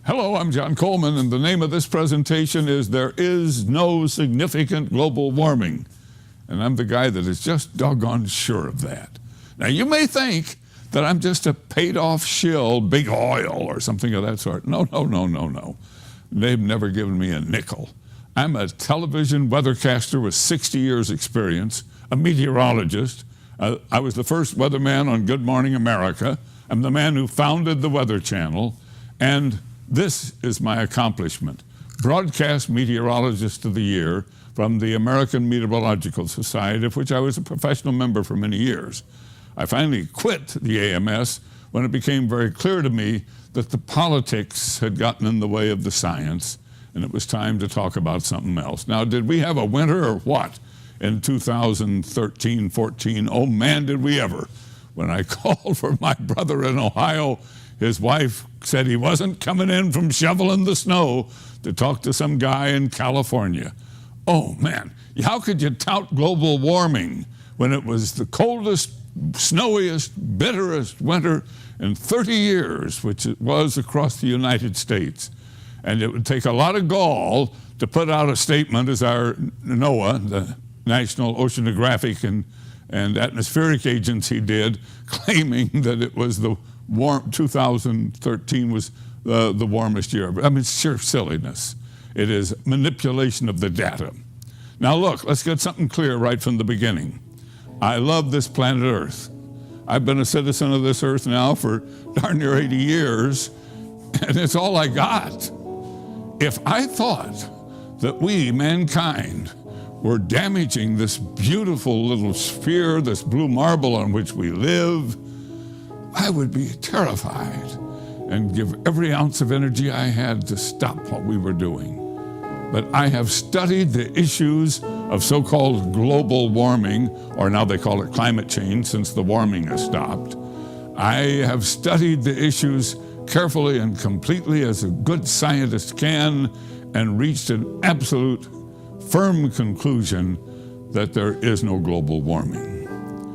Hello, I'm John Coleman, and the name of this presentation is There Is No Significant Global Warming. And I'm the guy that is just doggone sure of that. Now, you may think that I'm just a paid-off shill, big oil, or something of that sort. No. They've never given me a nickel. I'm a television weathercaster with 60 years' experience, a meteorologist. I was the first weatherman on Good Morning America. I'm the man who founded the Weather Channel, and this is my accomplishment. Broadcast Meteorologist of the Year from the American Meteorological Society, of which I was a professional member for many years. I finally quit the AMS when it became very clear to me that the politics had gotten in the way of the science, and it was time to talk about something else. Now, did we have a winter or what in 2013-14? Oh man, did we ever. When I called for my brother in Ohio, his wife said he wasn't coming in from shoveling the snow to talk to some guy in California. Oh man, how could you tout global warming when it was the coldest, snowiest, bitterest winter in 30 years, which it was across the United States? And it would take a lot of gall to put out a statement, as our NOAA, the National Oceanographic and Atmospheric Agency, did, claiming that it was 2013 was the warmest year. I mean, it's sheer silliness. It is manipulation of the data. Now look, let's get something clear right from the beginning. I love this planet Earth. I've been a citizen of this Earth now for darn near 80 years, and it's all I got. If I thought that we, mankind, were damaging this beautiful little sphere, this blue marble on which we live, I would be terrified and give every ounce of energy I had to stop what we were doing. But I have studied the issues of so-called global warming, or now they call it climate change since the warming has stopped. I have studied the issues carefully and completely as a good scientist can, and reached an absolute firm conclusion that there is no global warming.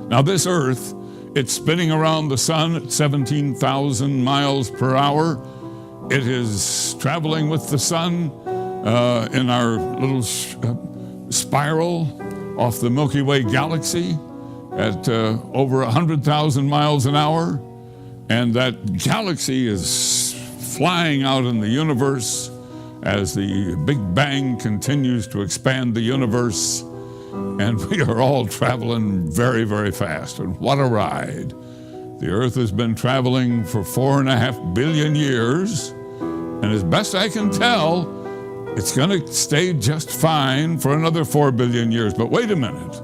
Now this Earth, it's spinning around the sun at 17,000 miles per hour. It is traveling with the sun in our little spiral off the Milky Way galaxy at over 100,000 miles an hour. And that galaxy is flying out in the universe as the Big Bang continues to expand the universe. And we are all traveling very, very fast. And what a ride. The Earth has been traveling for 4.5 billion years. And as best I can tell, it's going to stay just fine for another 4 billion years. But wait a minute.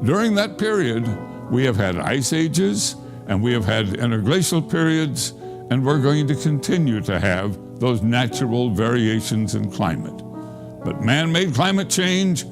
During that period, we have had ice ages, and we have had interglacial periods, and we're going to continue to have those natural variations in climate. But man-made climate change,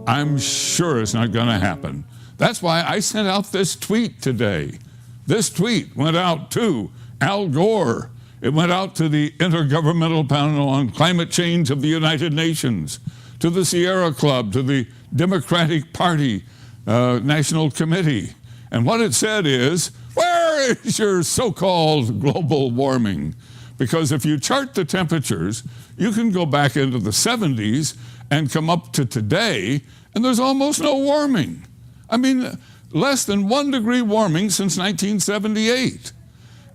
I'm sure it's not going to happen. That's why I sent out this tweet today. This tweet went out to Al Gore. It went out to the Intergovernmental Panel on Climate Change of the United Nations, to the Sierra Club, to the Democratic Party National Committee. And what it said is, where is your so-called global warming? Because if you chart the temperatures, you can go back into the 70s and come up to today, and there's almost no warming. I mean, less than 1 degree warming since 1978,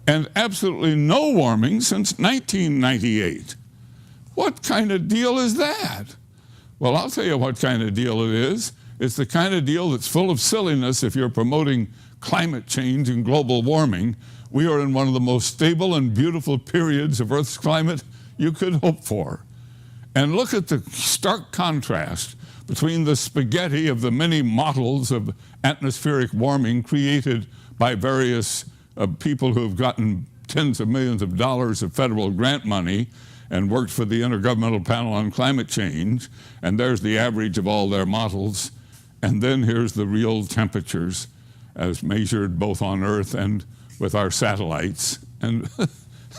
and absolutely no warming since 1998. What kind of deal is that? Well, I'll tell you what kind of deal it is. It's the kind of deal that's full of silliness if you're promoting climate change and global warming. We are in one of the most stable and beautiful periods of Earth's climate you could hope for. And look at the stark contrast between the spaghetti of the many models of atmospheric warming created by various people who have gotten tens of millions of dollars of federal grant money and worked for the Intergovernmental Panel on Climate Change, and there's the average of all their models. And then here's the real temperatures as measured both on Earth and with our satellites. And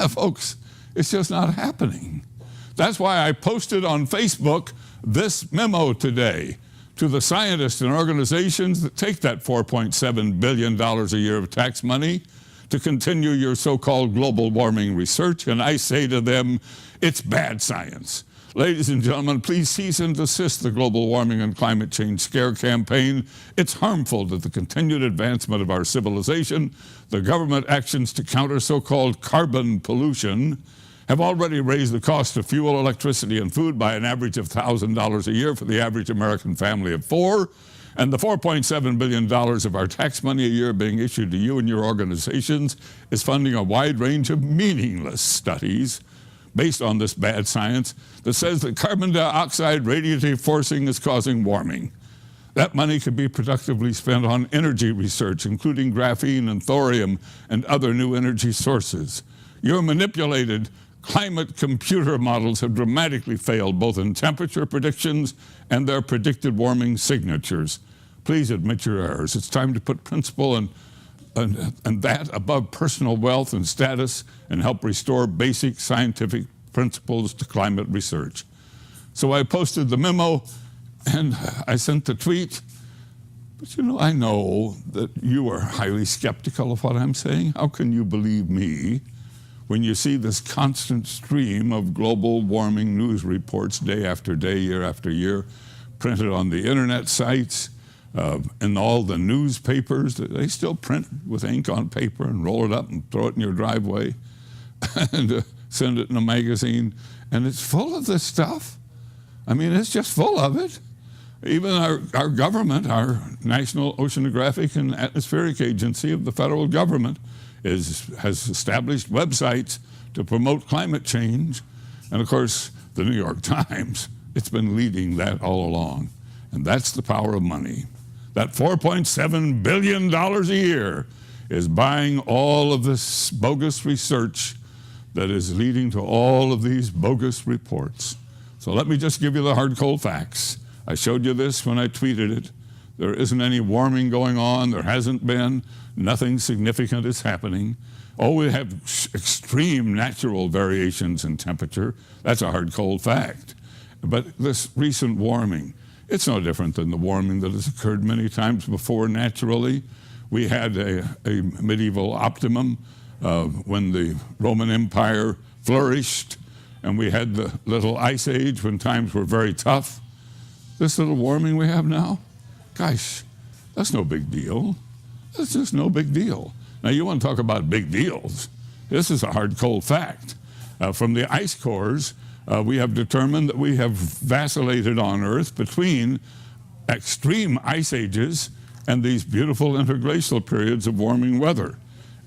folks, it's just not happening. That's why I posted on Facebook this memo today to the scientists and organizations that take that $4.7 billion a year of tax money to continue your so-called global warming research, and I say to them, it's bad science. Ladies and gentlemen, please cease and desist the global warming and climate change scare campaign. It's harmful to the continued advancement of our civilization. The government actions to counter so-called carbon pollution have already raised the cost of fuel, electricity, and food by an average of $1,000 a year for the average American family of four. And the $4.7 billion of our tax money a year being issued to you and your organizations is funding a wide range of meaningless studies based on this bad science that says that carbon dioxide radiative forcing is causing warming. That money could be productively spent on energy research, including graphene and thorium and other new energy sources. Your manipulated climate computer models have dramatically failed both in temperature predictions and their predicted warming signatures. Please admit your errors. It's time to put principle and that above personal wealth and status and help restore basic scientific principles to climate research. So I posted the memo and I sent the tweet. But you know, I know that you are highly skeptical of what I'm saying. How can you believe me when you see this constant stream of global warming news reports day after day, year after year, printed on the internet sites, in all the newspapers? They still print with ink on paper and roll it up and throw it in your driveway and send it in a magazine. And it's full of this stuff. I mean, it's just full of it. Even our government, our National Oceanographic and Atmospheric Agency of the federal government, has established websites to promote climate change. And of course, the New York Times, it's been leading that all along. And that's the power of money. That $4.7 billion a year is buying all of this bogus research that is leading to all of these bogus reports. So let me just give you the hard, cold facts. I showed you this when I tweeted it. There isn't any warming going on. There hasn't been. Nothing significant is happening. Oh, we have extreme natural variations in temperature. That's a hard, cold fact. But this recent warming, it's no different than the warming that has occurred many times before naturally. We had a medieval optimum when the Roman Empire flourished, and we had the little ice age when times were very tough. This little warming we have now, gosh, that's no big deal. That's just no big deal. Now, you want to talk about big deals. This is a hard, cold fact. From the ice cores, we have determined that we have vacillated on Earth between extreme ice ages and these beautiful interglacial periods of warming weather.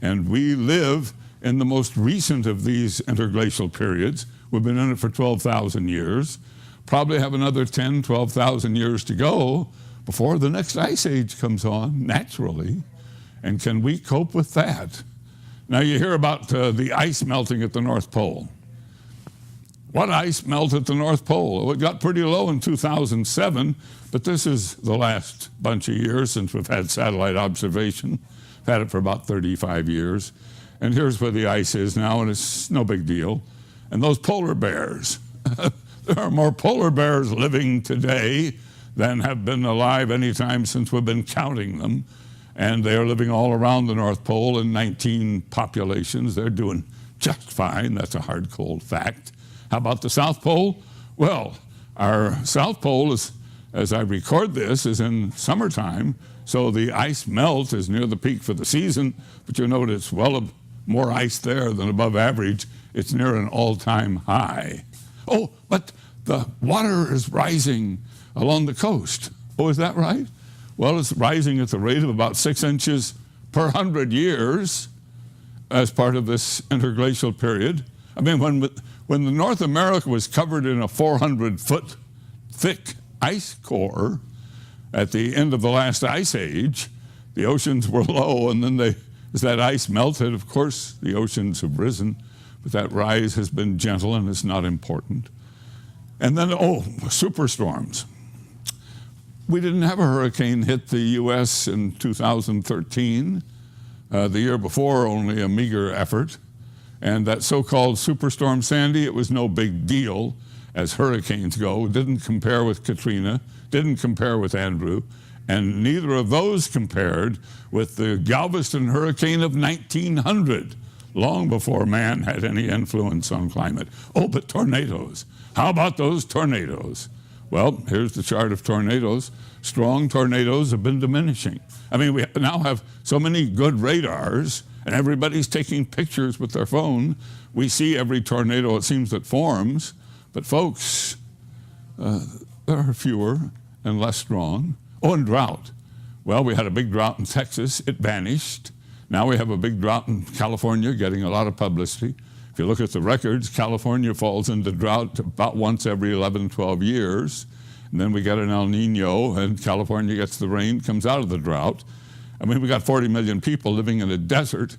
And we live in the most recent of these interglacial periods. We've been in it for 12,000 years. Probably have another 10, 12,000 years to go before the next ice age comes on, naturally. And can we cope with that? Now, you hear about the ice melting at the North Pole. What ice melted at the North Pole? Well, it got pretty low in 2007, but this is the last bunch of years since we've had satellite observation. We've had it for about 35 years. And here's where the ice is now, and it's no big deal. And those polar bears, there are more polar bears living today than have been alive any time since we've been counting them. And they are living all around the North Pole in 19 populations. They're doing just fine. That's a hard, cold fact. How about the South Pole? Well, our South Pole, is, as I record this, is in summertime, so the ice melt is near the peak for the season, but you'll notice more ice there than above average. It's near an all-time high. Oh, but the water is rising along the coast. Oh, is that right? Well, it's rising at the rate of about 6 inches per 100 years as part of this interglacial period. I mean, when the North America was covered in a 400-foot thick ice core at the end of the last ice age, the oceans were low, and then as that ice melted, of course, the oceans have risen, but that rise has been gentle and is not important. And then, superstorms. We didn't have a hurricane hit the U.S. in 2013. The year before, only a meager effort. And that so-called Superstorm Sandy, it was no big deal as hurricanes go. Didn't compare with Katrina, didn't compare with Andrew. And neither of those compared with the Galveston hurricane of 1900, long before man had any influence on climate. Oh, but tornadoes. How about those tornadoes? Well, here's the chart of tornadoes. Strong tornadoes have been diminishing. I mean, we now have so many good radars, and everybody's taking pictures with their phone. We see every tornado, it seems, that forms. But folks, there are fewer and less strong. Oh, and drought. Well, we had a big drought in Texas. It vanished. Now we have a big drought in California, getting a lot of publicity. If you look at the records, California falls into drought about once every 11, 12 years. And then we get an El Nino, and California gets the rain, comes out of the drought. I mean, we got 40 million people living in a desert.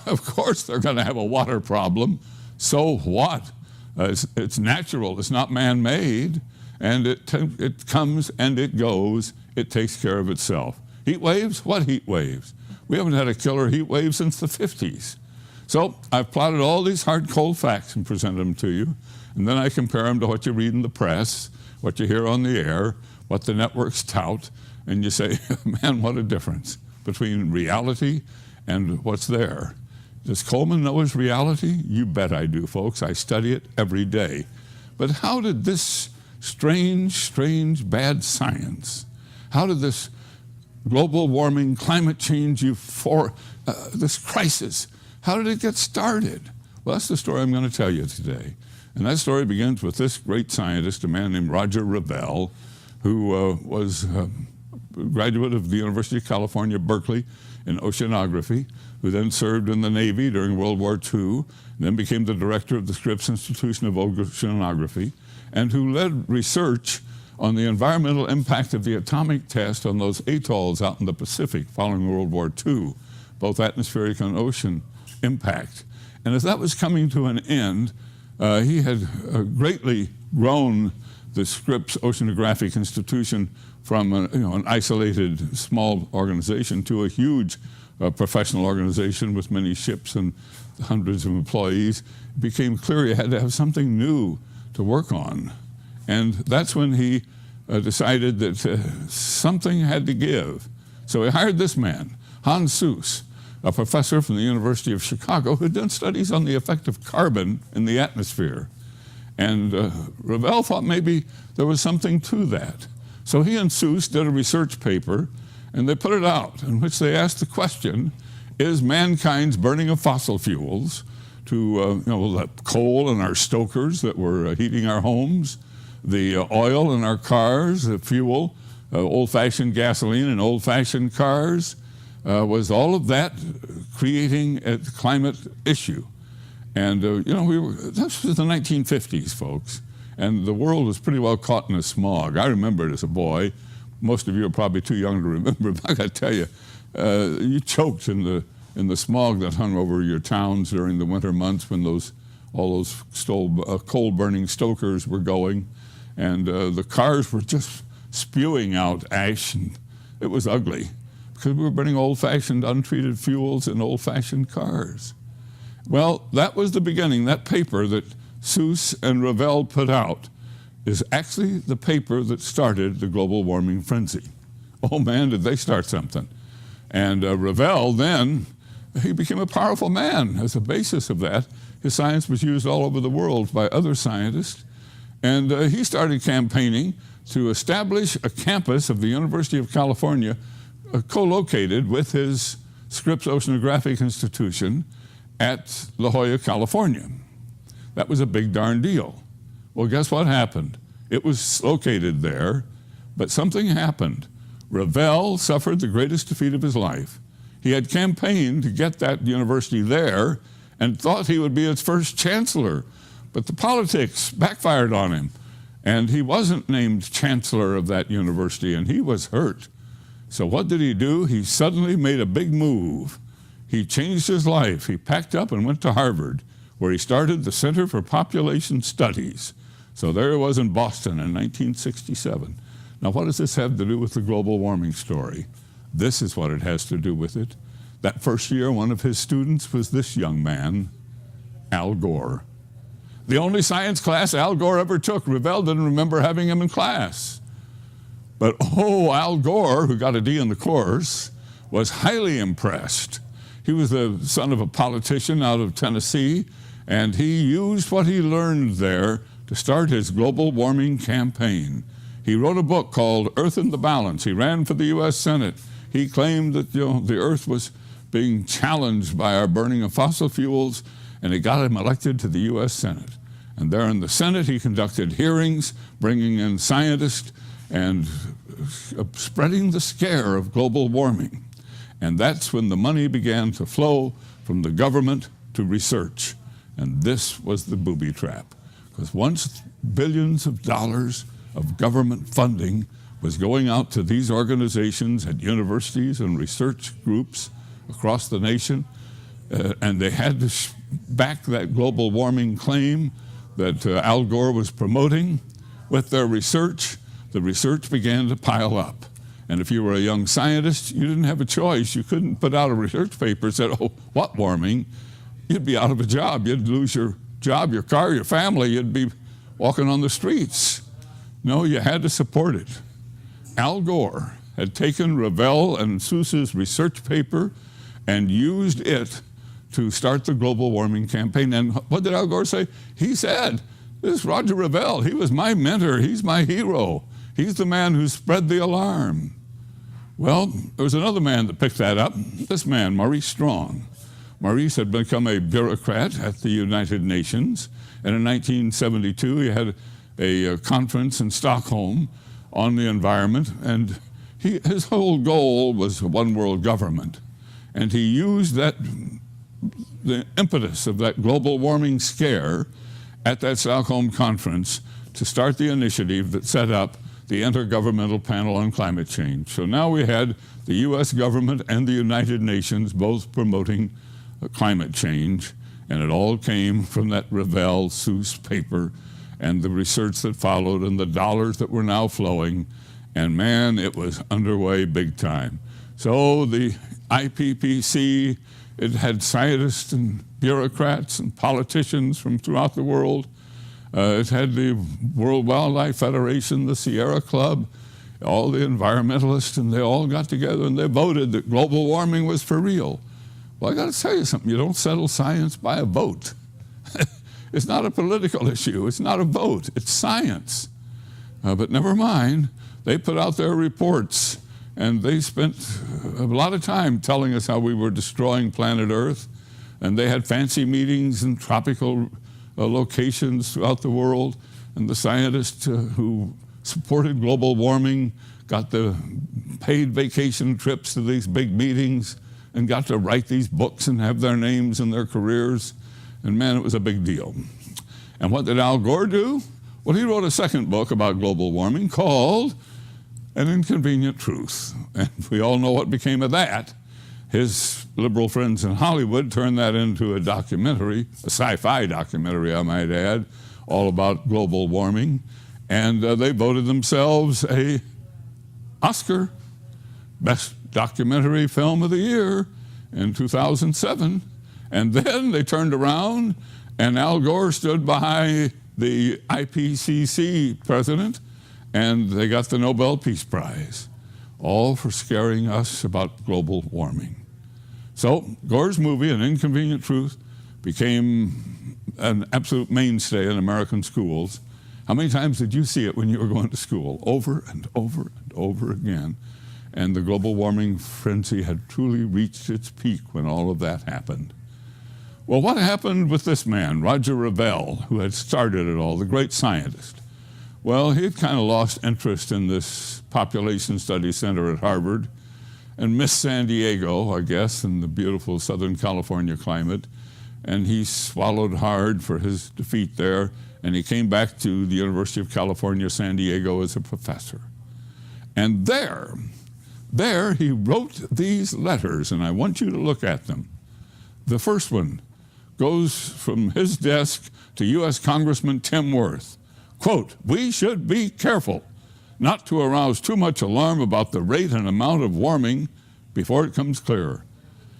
Of course they're going to have a water problem. So what? It's natural. It's not man-made. And it comes and it goes. It takes care of itself. Heat waves? What heat waves? We haven't had a killer heat wave since the 50s. So I've plotted all these hard, cold facts and presented them to you. And then I compare them to what you read in the press, what you hear on the air, what the networks tout. And you say, man, what a difference between reality and what's there. Does Coleman know his reality? You bet I do, folks. I study it every day. But how did this strange, bad science, how did this global warming, climate change, this crisis, how did it get started? Well, that's the story I'm going to tell you today. And that story begins with this great scientist, a man named Roger Revelle, who was a graduate of the University of California, Berkeley, in oceanography, who then served in the Navy during World War II, and then became the director of the Scripps Institution of Oceanography, and who led research on the environmental impact of the atomic test on those atolls out in the Pacific following World War II, both atmospheric and ocean impact. And as that was coming to an end, he had greatly grown the Scripps Oceanographic Institution from an isolated small organization to a huge professional organization with many ships and hundreds of employees. It became clear he had to have something new to work on. And that's when he decided that something had to give. So he hired this man, Hans Suess, a professor from the University of Chicago who had done studies on the effect of carbon in the atmosphere. And Revelle thought maybe there was something to that. So he and Suess did a research paper, and they put it out, in which they asked the question, is mankind's burning of fossil fuels to the coal in our stokers that were heating our homes, the oil in our cars, the fuel, old-fashioned gasoline in old-fashioned cars, was all of that creating a climate issue? And this was the 1950s, folks, and the world was pretty well caught in a smog. I remember it as a boy. Most of you are probably too young to remember, but I got to tell you, you choked in the smog that hung over your towns during the winter months when all those coal-burning stokers were going, and the cars were just spewing out ash, and it was ugly because we were burning old-fashioned untreated fuels in old-fashioned cars. Well, that was the beginning. That paper that Suess and Revelle put out is actually the paper that started the global warming frenzy. Oh man, did they start something. And Revelle then, he became a powerful man as a basis of that. His science was used all over the world by other scientists. And he started campaigning to establish a campus of the University of California co-located with his Scripps Oceanographic Institution at La Jolla, California. That was a big darn deal. Well, guess what happened? It was located there, but something happened. Revelle suffered the greatest defeat of his life. He had campaigned to get that university there and thought he would be its first chancellor, but the politics backfired on him, and he wasn't named chancellor of that university, and he was hurt. So what did he do? He suddenly made a big move. He changed his life. He packed up and went to Harvard, where he started the Center for Population Studies. So there it was in Boston in 1967. Now, what does this have to do with the global warming story? This is what it has to do with it. That first year, one of his students was this young man, Al Gore. The only science class Al Gore ever took, Revelle didn't remember having him in class. But Al Gore, who got a D in the course, was highly impressed. He was the son of a politician out of Tennessee, and he used what he learned there to start his global warming campaign. He wrote a book called Earth in the Balance. He ran for the U.S. Senate. He claimed that the Earth was being challenged by our burning of fossil fuels, and it got him elected to the U.S. Senate. And there in the Senate, he conducted hearings, bringing in scientists and spreading the scare of global warming. And that's when the money began to flow from the government to research. And this was the booby trap. Because once billions of dollars of government funding was going out to these organizations at universities and research groups across the nation, and they had to back that global warming claim that Al Gore was promoting with their research, the research began to pile up. And if you were a young scientist, you didn't have a choice. You couldn't put out a research paper that said, oh, what warming? You'd be out of a job. You'd lose your job, your car, your family. You'd be walking on the streets. No, you had to support it. Al Gore had taken Revell and Seuss's research paper and used it to start the global warming campaign. And what did Al Gore say? He said, this is Roger Revell. He was my mentor. He's my hero. He's the man who spread the alarm. Well, there was another man that picked that up, this man, Maurice Strong. Maurice had become a bureaucrat at the United Nations, and in 1972 he had a conference in Stockholm on the environment, and his whole goal was a one world government. And he used the impetus of that global warming scare at that Stockholm conference to start the initiative that set up the Intergovernmental Panel on Climate Change. So now we had the US government and the United Nations both promoting climate change, and it all came from that Revell Seuss paper and the research that followed and the dollars that were now flowing, and man, it was underway big time. So the IPCC, it had scientists and bureaucrats and politicians from throughout the world. It had the World Wildlife Federation, the Sierra Club, all the environmentalists, and they all got together and they voted that global warming was for real. Well, I got to tell you something. You don't settle science by a vote. It's not a political issue. It's not a vote. It's science. But never mind. They put out their reports, and they spent a lot of time telling us how we were destroying planet Earth. And they had fancy meetings in tropical locations throughout the world. And the scientists who supported global warming got the paid vacation trips to these big meetings and got to write these books and have their names and their careers. And man, it was a big deal. And what did Al Gore do? Well, he wrote a second book about global warming called An Inconvenient Truth. And we all know what became of that. His liberal friends in Hollywood turned that into a documentary, a sci-fi documentary, I might add, all about global warming. And they voted themselves an Oscar, Best Documentary Film of the Year in 2007. And then they turned around and Al Gore stood by the IPCC president and they got the Nobel Peace Prize, all for scaring us about global warming. So Gore's movie, An Inconvenient Truth, became an absolute mainstay in American schools. How many times did you see it when you were going to school? Over and over and over again. And the global warming frenzy had truly reached its peak when all of that happened. Well, what happened with this man, Roger Revell, who had started it all, the great scientist? Well, he had kind of lost interest in this population study center at Harvard and missed San Diego, I guess, and the beautiful Southern California climate. And he swallowed hard for his defeat there, and he came back to the University of California, San Diego as a professor. And there he wrote these letters, and I want you to look at them. The first one goes from his desk to U.S. Congressman Tim Wirth. Quote, "We should be careful not to arouse too much alarm about the rate and amount of warming before it comes clearer."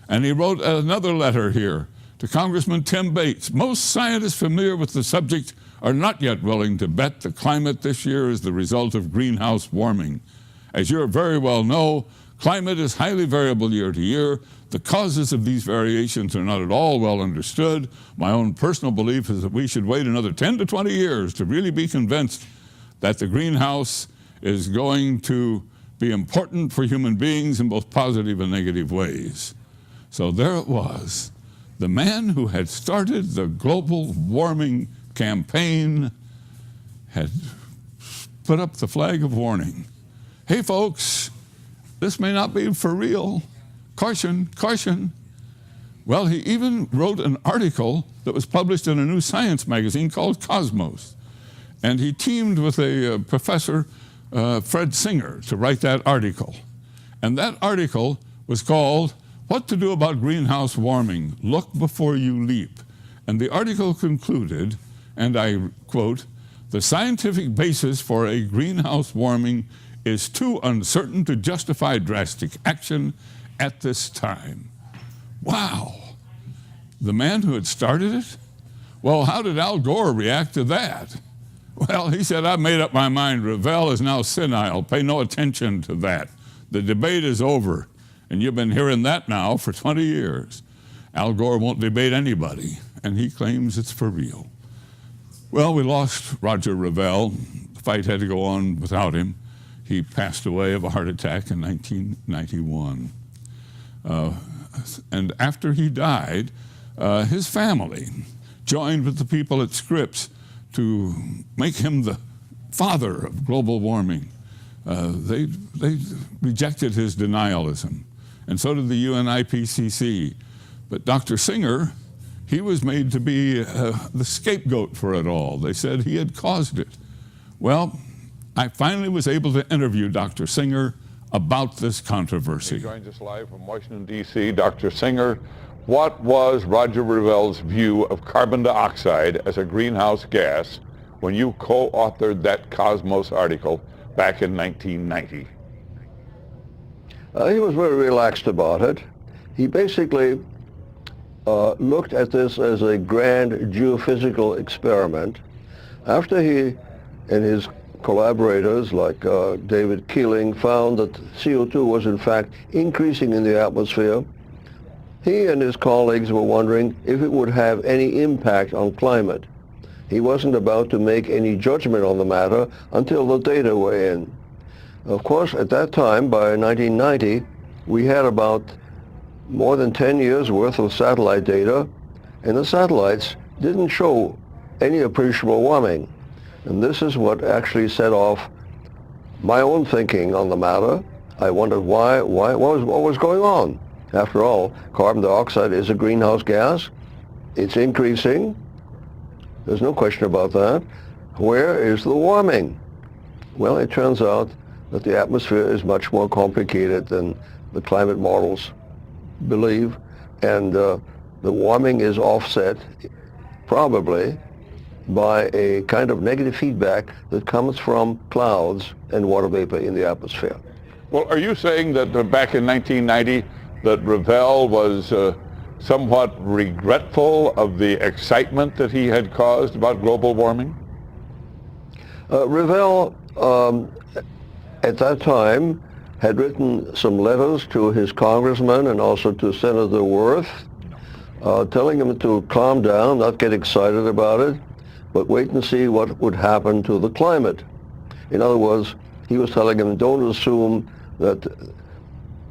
And he wrote another letter here to Congressman Tim Bates. "Most scientists familiar with the subject are not yet willing to bet the climate this year is the result of greenhouse warming. As you very well know, climate is highly variable year to year. The causes of these variations are not at all well understood. My own personal belief is that we should wait another 10 to 20 years to really be convinced that the greenhouse is going to be important for human beings in both positive and negative ways. So there it was. The man who had started the global warming campaign had put up the flag of warning. Hey folks, this may not be for real. Caution, caution. Well, he even wrote an article that was published in a new science magazine called Cosmos. And he teamed with a professor, Fred Singer, to write that article. And that article was called What to Do About Greenhouse Warming, Look Before You Leap. And the article concluded, and I quote, "The scientific basis for a greenhouse warming is too uncertain to justify drastic action at this time." Wow. The man who had started it? Well, how did Al Gore react to that? Well, he said, "I've made up my mind. Revell is now senile. Pay no attention to that. The debate is over." And you've been hearing that now for 20 years. Al Gore won't debate anybody, and he claims it's for real. Well, we lost Roger Revell. The fight had to go on without him. He passed away of a heart attack in 1991. And after he died, his family joined with the people at Scripps to make him the father of global warming. They rejected his denialism, and so did the UNIPCC. But Dr. Singer, he was made to be the scapegoat for it all. They said he had caused it. Well, I finally was able to interview Dr. Singer about this controversy. He joins us live from Washington, D.C. Dr. Singer, what was Roger Revell's view of carbon dioxide as a greenhouse gas when you co-authored that Cosmos article back in 1990? He was very relaxed about it. He basically looked at this as a grand geophysical experiment. After he and his collaborators like David Keeling found that CO2 was in fact increasing in the atmosphere, he and his colleagues were wondering if it would have any impact on climate. He wasn't about to make any judgment on the matter until the data were in. Of course, at that time, by 1990, we had about more than 10 years worth of satellite data, and the satellites didn't show any appreciable warming. And this is what actually set off my own thinking on the matter. I wondered what was going on. After all, carbon dioxide is a greenhouse gas. It's increasing. There's no question about that. Where is the warming? Well, it turns out that the atmosphere is much more complicated than the climate models believe, and the warming is offset probably by a kind of negative feedback that comes from clouds and water vapor in the atmosphere. Well, are you saying that back in 1990 that Revell was somewhat regretful of the excitement that he had caused about global warming? Revell, at that time, had written some letters to his congressman and also to Senator Worth, telling him to calm down, not get excited about it, but wait and see what would happen to the climate. In other words, he was telling him, don't assume that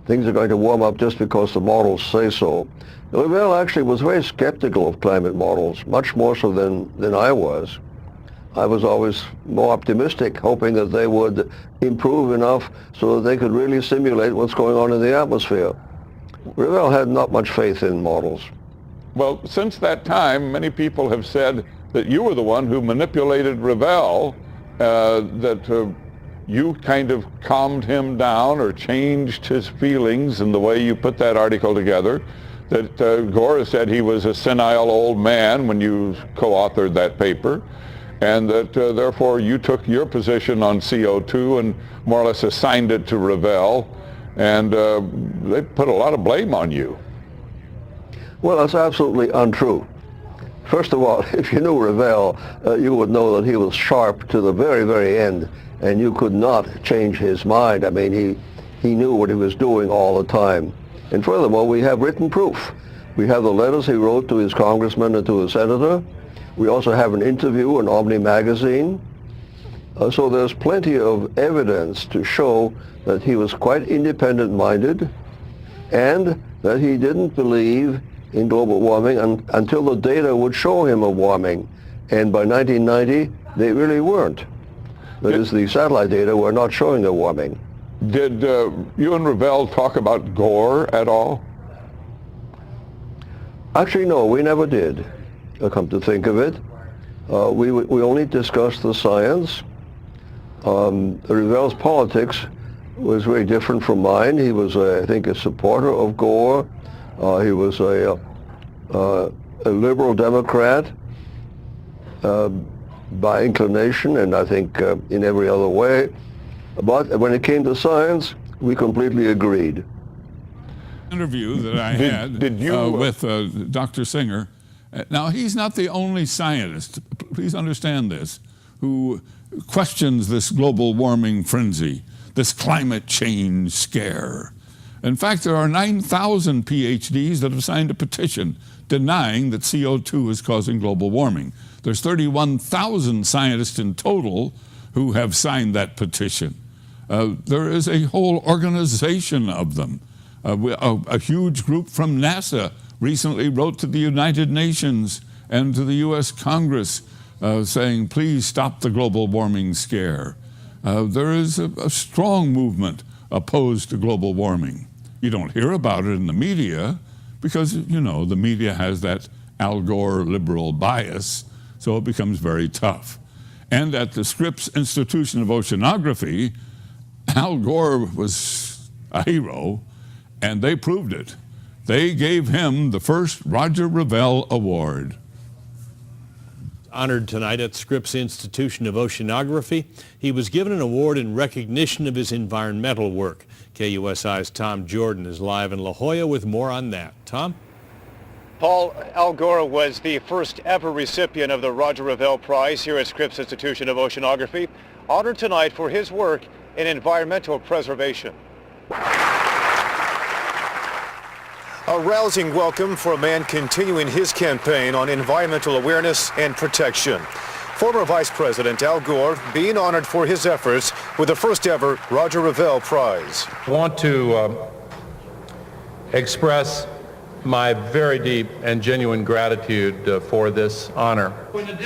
things are going to warm up just because the models say so. Revell actually was very skeptical of climate models, much more so than I was. I was always more optimistic, hoping that they would improve enough so that they could really simulate what's going on in the atmosphere. Revell had not much faith in models. Well, since that time, many people have said that you were the one who manipulated Revell, that you kind of calmed him down or changed his feelings in the way you put that article together, that Gore said he was a senile old man when you co-authored that paper, and that therefore you took your position on CO2 and more or less assigned it to Revell, and they put a lot of blame on you. Well, that's absolutely untrue. First of all, if you knew Revell, you would know that he was sharp to the very, very end and you could not change his mind. I mean, he knew what he was doing all the time. And furthermore, we have written proof. We have the letters he wrote to his congressman and to his senator. We also have an interview in Omni magazine. So there's plenty of evidence to show that he was quite independent-minded and that he didn't believe in global warming until the data would show him a warming. And by 1990, they really weren't. That is, the satellite data were not showing a warming. Did you and Revell talk about Gore at all? Actually, no, we never did, come to think of it. We only discussed the science. Revell's politics was very different from mine. He was, I think, a supporter of Gore. He was a liberal Democrat by inclination, and I think in every other way. But when it came to science, we completely agreed. Interview that I had with Dr. Singer. Now, he's not the only scientist, please understand this, who questions this global warming frenzy, this climate change scare. In fact, there are 9,000 PhDs that have signed a petition denying that CO2 is causing global warming. There's 31,000 scientists in total who have signed that petition. There is a whole organization of them. A huge group from NASA recently wrote to the United Nations and to the U.S. Congress saying, please stop the global warming scare. There is a strong movement opposed to global warming. You don't hear about it in the media because, you know, the media has that Al Gore liberal bias, so it becomes very tough. And at the Scripps Institution of Oceanography, Al Gore was a hero, and they proved it. They gave him the first Roger Revell Award. Honored tonight at Scripps Institution of Oceanography. He was given an award in recognition of his environmental work. KUSI's Tom Jordan is live in La Jolla with more on that. Tom? Paul, Al Gore was the first ever recipient of the Roger Revell Prize here at Scripps Institution of Oceanography, honored tonight for his work in environmental preservation. A rousing welcome for a man continuing his campaign on environmental awareness and protection. Former Vice President Al Gore being honored for his efforts with the first ever Roger Revell Prize. I want to express my very deep and genuine gratitude for this honor.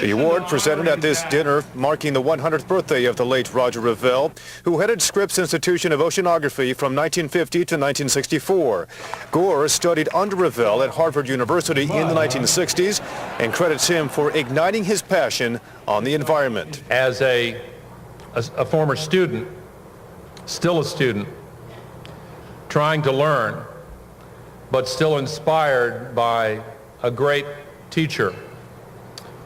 The award presented at this dinner marking the 100th birthday of the late Roger Revell, who headed Scripps Institution of Oceanography from 1950 to 1964. Gore studied under Revell at Harvard University in the 1960s and credits him for igniting his passion on the environment. As a former student, still a student, trying to learn, but still inspired by a great teacher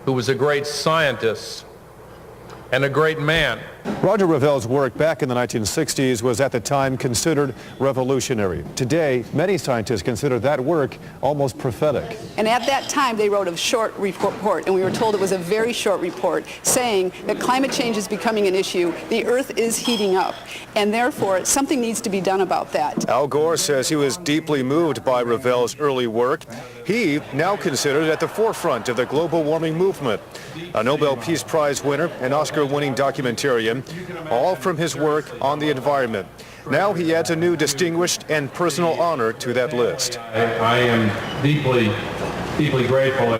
who was a great scientist and a great man. Roger Revell's work back in the 1960s was at the time considered revolutionary. Today, many scientists consider that work almost prophetic. And at that time, they wrote a short report, and we were told it was a very short report, saying that climate change is becoming an issue, the Earth is heating up, and therefore something needs to be done about that. Al Gore says he was deeply moved by Revell's early work. He, now considered at the forefront of the global warming movement. A Nobel Peace Prize winner, an Oscar-winning documentarian, all from his work on the environment. Now he adds a new distinguished and personal honor to that list. I am deeply, deeply grateful.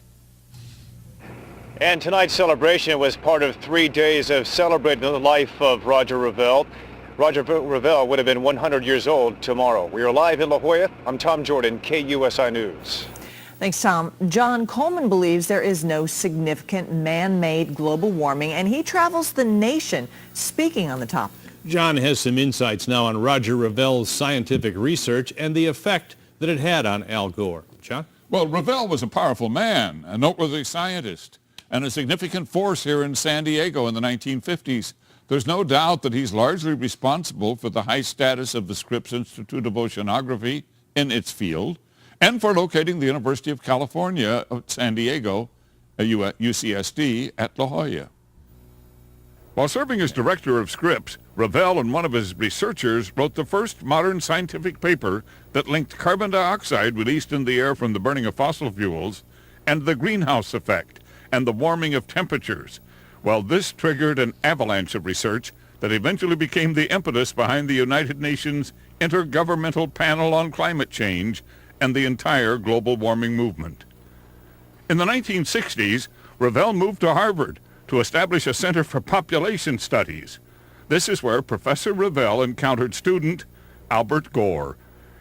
And tonight's celebration was part of 3 days of celebrating the life of Roger Revell. Roger Revell would have been 100 years old tomorrow. We are live in La Jolla. I'm Tom Jordan, KUSI News. Thanks, Tom. John Coleman believes there is no significant man-made global warming, and he travels the nation speaking on the topic. John has some insights now on Roger Revell's scientific research and the effect that it had on Al Gore. John? Well, Revell was a powerful man, a noteworthy scientist, and a significant force here in San Diego in the 1950s. There's no doubt that he's largely responsible for the high status of the Scripps Institute of Oceanography in its field, and for locating the University of California at San Diego, UCSD, at La Jolla. While serving as director of Scripps, Revell and one of his researchers wrote the first modern scientific paper that linked carbon dioxide released in the air from the burning of fossil fuels and the greenhouse effect and the warming of temperatures. Well, this triggered an avalanche of research that eventually became the impetus behind the United Nations Intergovernmental Panel on Climate Change and the entire global warming movement. In the 1960s, Revell moved to Harvard to establish a Center for Population Studies. This is where Professor Revell encountered student Albert Gore.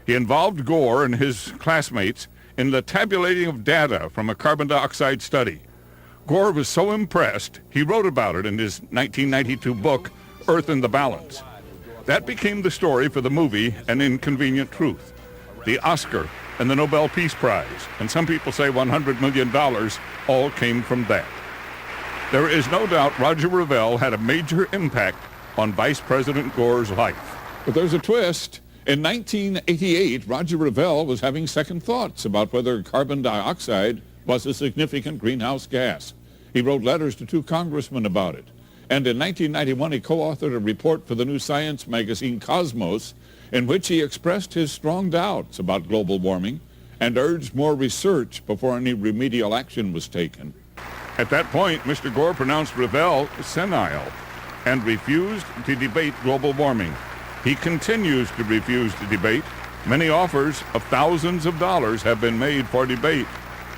He involved Gore and his classmates in the tabulating of data from a carbon dioxide study. Gore was so impressed, he wrote about it in his 1992 book, Earth in the Balance. That became the story for the movie An Inconvenient Truth, the Oscar and the Nobel Peace Prize, and some people say $100 million all came from that. There is no doubt Roger Revell had a major impact on Vice President Gore's life. But there's a twist. In 1988, Roger Revell was having second thoughts about whether carbon dioxide was a significant greenhouse gas. He wrote letters to two congressmen about it. And in 1991, he co-authored a report for the new science magazine Cosmos, in which he expressed his strong doubts about global warming and urged more research before any remedial action was taken. At that point, Mr. Gore pronounced Revell senile and refused to debate global warming. He continues to refuse to debate. Many offers of thousands of dollars have been made for debate.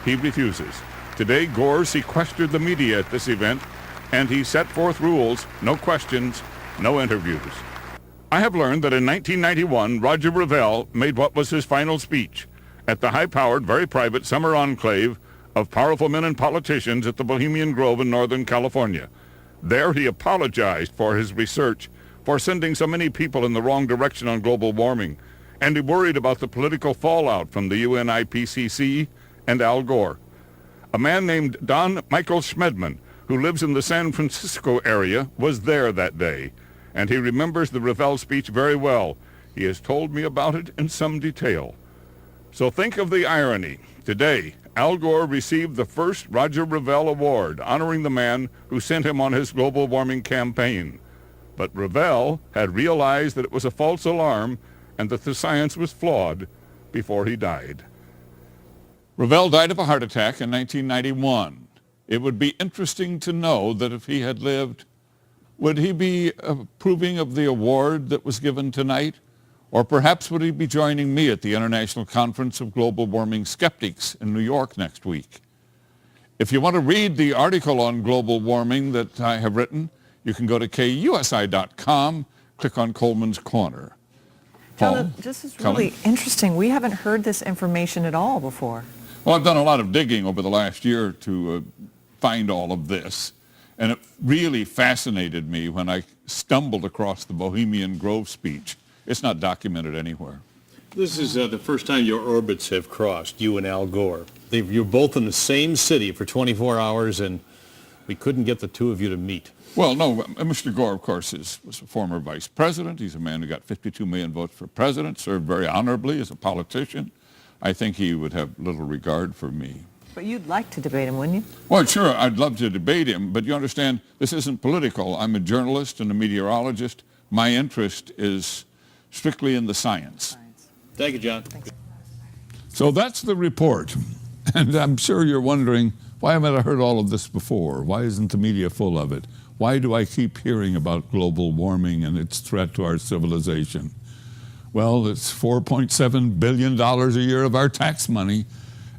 He refuses. Today, Gore sequestered the media at this event, and he set forth rules: no questions, no interviews. I have learned that in 1991, Roger Revell made what was his final speech at the high-powered, very private summer enclave of powerful men and politicians at the Bohemian Grove in Northern California. There he apologized for his research, for sending so many people in the wrong direction on global warming, and he worried about the political fallout from the UN IPCC and Al Gore. A man named Don Michael Schmedman, who lives in the San Francisco area, was there that day, and he remembers the Revell speech very well. He has told me about it in some detail. So think of the irony. Today, Al Gore received the first Roger Revell Award, honoring the man who sent him on his global warming campaign. But Revell had realized that it was a false alarm and that the science was flawed before he died. Revell died of a heart attack in 1991. It would be interesting to know that if he had lived, would he be approving of the award that was given tonight? Or perhaps would he be joining me at the International Conference of Global Warming Skeptics in New York next week? If you want to read the article on global warming that I have written, you can go to KUSI.com, click on Coleman's Corner. John, this is really interesting. We haven't heard this information at all before. Well, I've done a lot of digging over the last year to find all of this. And it really fascinated me when I stumbled across the Bohemian Grove speech. It's not documented anywhere. This is the first time your orbits have crossed, you and Al Gore. You're both in the same city for 24 hours, and we couldn't get the two of you to meet. Well, no, Mr. Gore, of course, was a former vice president. He's a man who got 52 million votes for president, served very honorably as a politician. I think he would have little regard for me. But you'd like to debate him, wouldn't you? Well, sure, I'd love to debate him, but you understand, this isn't political. I'm a journalist and a meteorologist. My interest is strictly in the science. Thank you, John. Thanks. So that's the report. And I'm sure you're wondering, why haven't I heard all of this before? Why isn't the media full of it? Why do I keep hearing about global warming and its threat to our civilization? Well, it's $4.7 billion a year of our tax money,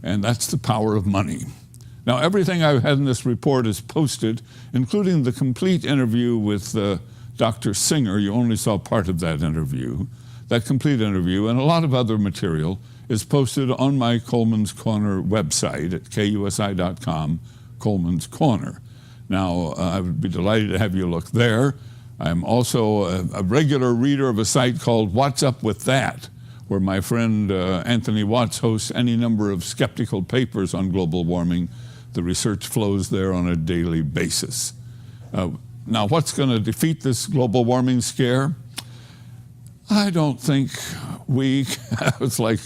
and that's the power of money. Now, everything I've had in this report is posted, including the complete interview with Dr. Singer. You only saw part of that interview. That complete interview and a lot of other material is posted on my Coleman's Corner website at KUSI.com, Coleman's Corner. Now, I would be delighted to have you look there. I'm also a regular reader of a site called What's Up With That, where my friend Anthony Watts hosts any number of skeptical papers on global warming. The research flows there on a daily basis. Now, what's going to defeat this global warming scare? I don't think it's like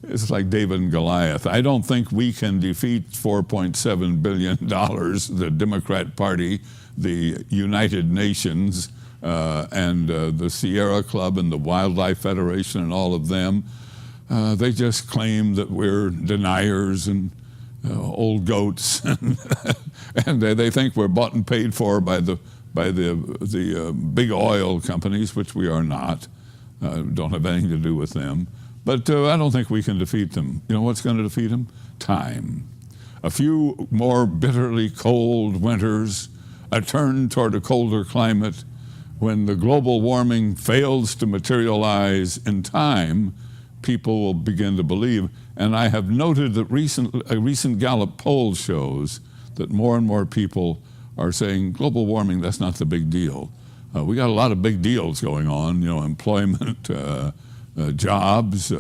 it's like David and Goliath. I don't think we can defeat $4.7 billion, the Democrat Party, the United Nations, and the Sierra Club and the Wildlife Federation and all of them. They just claim that we're deniers and old goats, and they think we're bought and paid for by the big oil companies, which we are not. Don't have anything to do with them. But I don't think we can defeat them. You know what's going to defeat them? Time. A few more bitterly cold winters, a turn toward a colder climate. When the global warming fails to materialize in time, people will begin to believe. And I have noted that a recent Gallup poll shows that more and more people are saying global warming, that's not the big deal. We got a lot of big deals going on, you know, employment, jobs,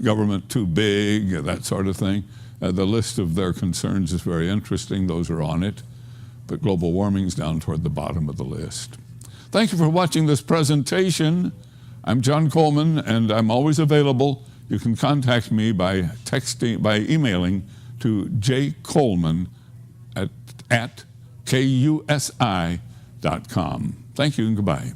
government too big, that sort of thing. The list of their concerns is very interesting. Those are on it. But global warming is down toward the bottom of the list. Thank you for watching this presentation. I'm John Coleman, and I'm always available. You can contact me by emailing to jcoleman@kusi.com. Thank you and goodbye.